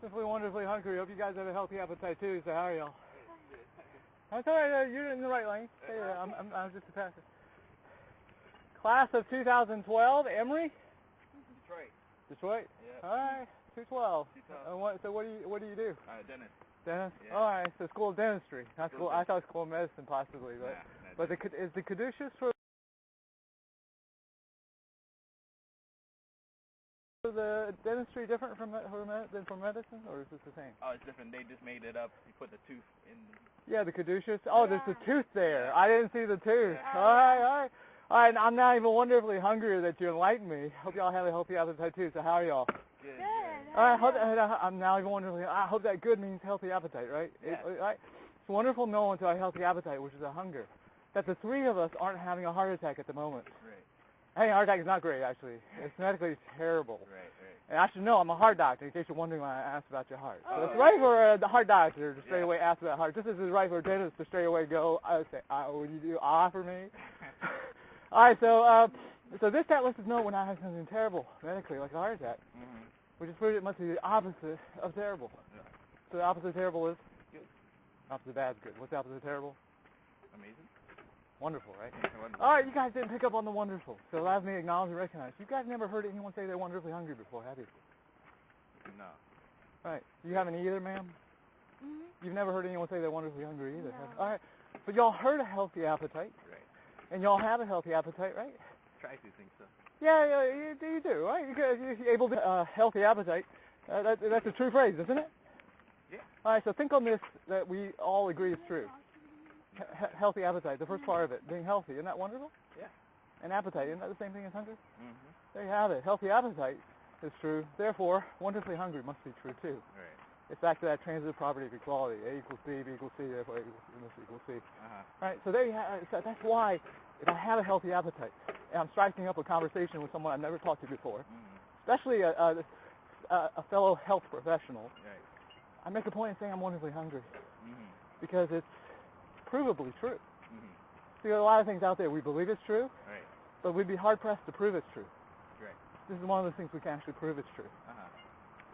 Simply wonderfully hungry. Hope you guys have a healthy appetite too. So how are y'all? That's all right. You're in the right lane. Yeah, I'm just a passer. Class of 2012, Emory. Detroit. Detroit. Yeah. All right. 212. 212. So what do you do? Dentist. Dentist. Yeah. All right. So school of dentistry. Not school. I thought school of medicine possibly, but is the caduceus for the dentistry different than for medicine, or is this the same? Oh, it's different. They just made it up. You put the tooth in. Yeah, the caduceus. Oh, there's the tooth there. Yeah. I didn't see the tooth. Yeah. All right. I'm now even wonderfully hungrier that you enlightened me. Hope y'all have a healthy appetite too. So how are y'all? Good. All right. I'm now even wonderfully. I hope that good means healthy appetite, right? Yeah. Right. It's wonderful knowing to our healthy appetite, which is a hunger, that the three of us aren't having a heart attack at the moment. Right. Hey, heart attack is not great actually. It's medically terrible. Right. And I should know, I'm a heart doctor, in case you're wondering why I asked about your heart. So it's right for the heart doctor to straight away ask about heart. Just as it's right for a dentist to straight away go, would you do for me? All right, so this stat lets us know when I have something terrible medically, like a heart attack, which is pretty much the opposite of terrible. Yeah. So the opposite of terrible is? Good. Opposite of bad is good. What's the opposite of terrible? Amazing. Wonderful, right? Wonderful. All right, you guys didn't pick up on the wonderful, so allow me to acknowledge and recognize. You guys never heard anyone say they're wonderfully hungry before, have you? No. Right. You haven't either, ma'am? Mm-hmm. You've never heard anyone say they're wonderfully hungry either, have you? All right. But y'all heard a healthy appetite. Right. And y'all have a healthy appetite, right? Try to think so. Yeah, you do, right? You're able to healthy appetite. That's a true phrase, isn't it? Yeah. All right, so think on this that we all agree is true. Healthy appetite, the first part of it, being healthy. Isn't that wonderful? Yeah. And appetite, isn't that the same thing as hunger? Mm-hmm. There you have it. Healthy appetite is true. Therefore, wonderfully hungry must be true too. Right. It's back to that transitive property of equality. A equals B, B equals C, therefore A equals C. Uh-huh. Right, so there you have it. So that's why if I have a healthy appetite, and I'm striking up a conversation with someone I've never talked to before, especially a fellow health professional, Right. I make a point of saying I'm wonderfully hungry because it's provably true. See, there are a lot of things out there we believe it's true, Right. but we'd be hard-pressed to prove it's true. Right. This is one of those things we can actually prove it's true. Uh-huh.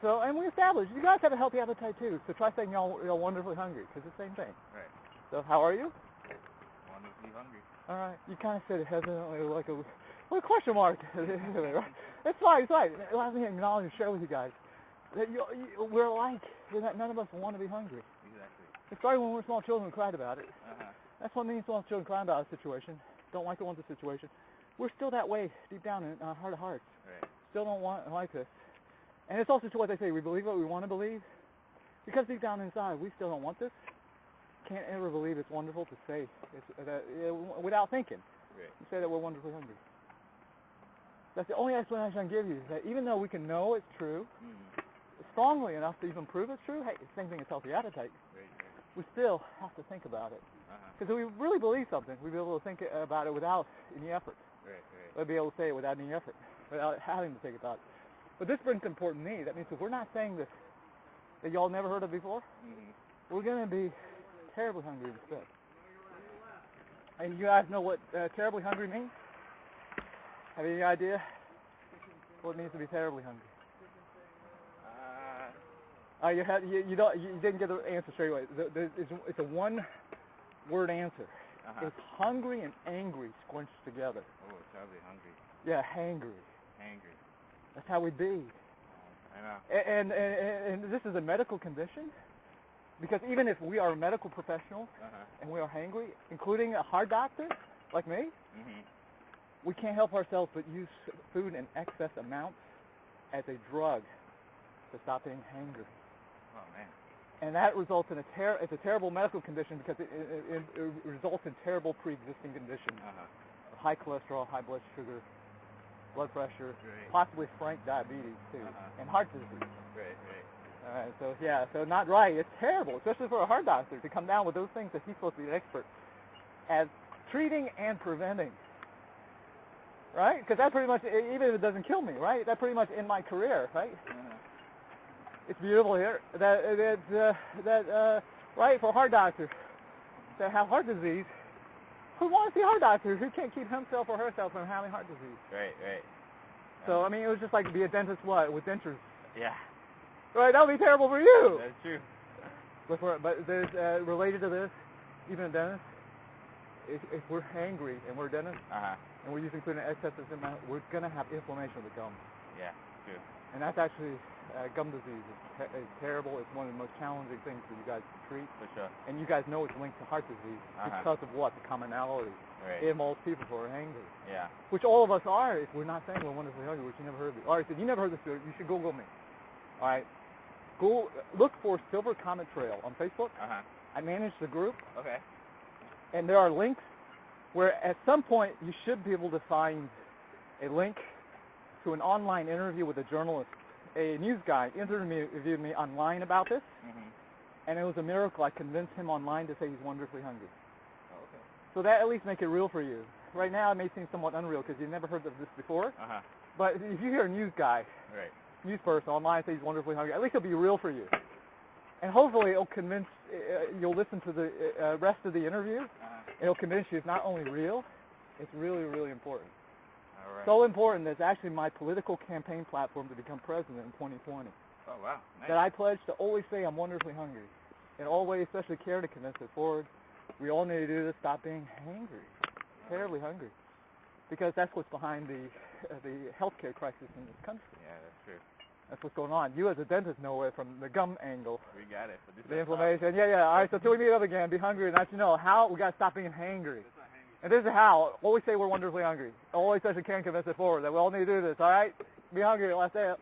So, and we established, you guys have a healthy appetite too, so try saying you're wonderfully hungry, because it's the same thing. Right. So, how are you? Wonderfully hungry. All right. You kind of said it hesitantly, like a question mark. Right? It's fine. It allows me to acknowledge and share with you guys that we're alike, that none of us want to be hungry. Exactly. It started when we were small children and cried about it. Uh-huh. That's what means small children cry about a situation, don't like the situation. We're still that way deep down in our heart of hearts. Right. Still don't like this. And it's also true what they say, we believe what we want to believe. Because deep down inside, we still don't want this. Can't ever believe it's wonderful to say without thinking. Right. You say that we're wonderfully hungry. That's the only explanation I can give you, that even though we can know it's true, strongly enough to even prove it's true, hey, same thing as healthy appetite, Right. we still have to think about it. Uh-huh. Because if we really believe something, we'd be able to think about it without any effort. Right. We'd be able to say it without any effort, without having to think about it. But this brings important need. That means if we're not saying this that y'all never heard of before, we're going to be terribly hungry instead. And you guys know what terribly hungry means? Have you any idea what it means to be terribly hungry? You didn't get the answer straight away. It's a one-word answer. Uh-huh. It's hungry and angry squinched together. Oh, it's probably hungry. Yeah, hangry. Hangry. That's how we be. I know. And this is a medical condition, because even if we are medical professionals and we are hangry, including a heart doctor like me, we can't help ourselves but use food in excess amounts as a drug to stop being hangry. Oh, man. And that results in it's a terrible medical condition because it results in terrible pre-existing conditions. High cholesterol, high blood sugar, blood pressure, possibly frank diabetes too, and heart disease. Right. All right, so not right. It's terrible, especially for a heart doctor to come down with those things that he's supposed to be an expert at treating and preventing. Right? Because that pretty much, even if it doesn't kill me, right? That pretty much in my career, right? It's beautiful here. Right, for a heart doctor that have heart disease, who wants to see a heart doctor who can't keep himself or herself from having heart disease? Right. So, I mean, it was just like to be a dentist, with dentures. Yeah. Right? That would be terrible for you. That's true. But there's related to this, even a dentist. If we're hangry and we're a dentist, and we're using food in excess of amount, we're going to have inflammation of the gum. Yeah, true. And that's actually gum disease. It's terrible. It's one of the most challenging things for you guys to treat. For sure. And you guys know it's linked to heart disease because of what? The commonality in most people who are hangry. Yeah. Which all of us are if we're not saying we're wonderfully hungry, which you never heard of. All right, so you never heard this, you should Google me. All right. Go look for Silver Comet Trail on Facebook. I manage the group. Okay. And there are links where at some point you should be able to find a link to an online interview with a journalist. A news guy interviewed me online about this, and it was a miracle. I convinced him online to say he's wonderfully hungry. Oh, okay. So that at least make it real for you. Right now it may seem somewhat unreal because you've never heard of this before, but if you hear a news guy, news person online say he's wonderfully hungry, at least it'll be real for you. And hopefully it'll convince, you'll listen to the rest of the interview, and it'll convince you it's not only real, it's really, really important. All right. So important that it's actually my political campaign platform to become president in 2020. Oh, wow. Nice. That I pledge to always say I'm wonderfully hungry. And always, especially care to convince it forward. We all need to do this, stop being hangry, terribly hungry. Because that's what's behind the healthcare crisis in this country. Yeah, that's true. That's what's going on. You as a dentist know it from the gum angle. We got it. The inflammation. Yeah. All right, so till we meet up again, be hungry, and that's, how we got to stop being hangry. And this is how. Always say we're wonderfully hungry. Always, especially, can convince it forward that we all need to do this, all right? Be hungry. Let's say it.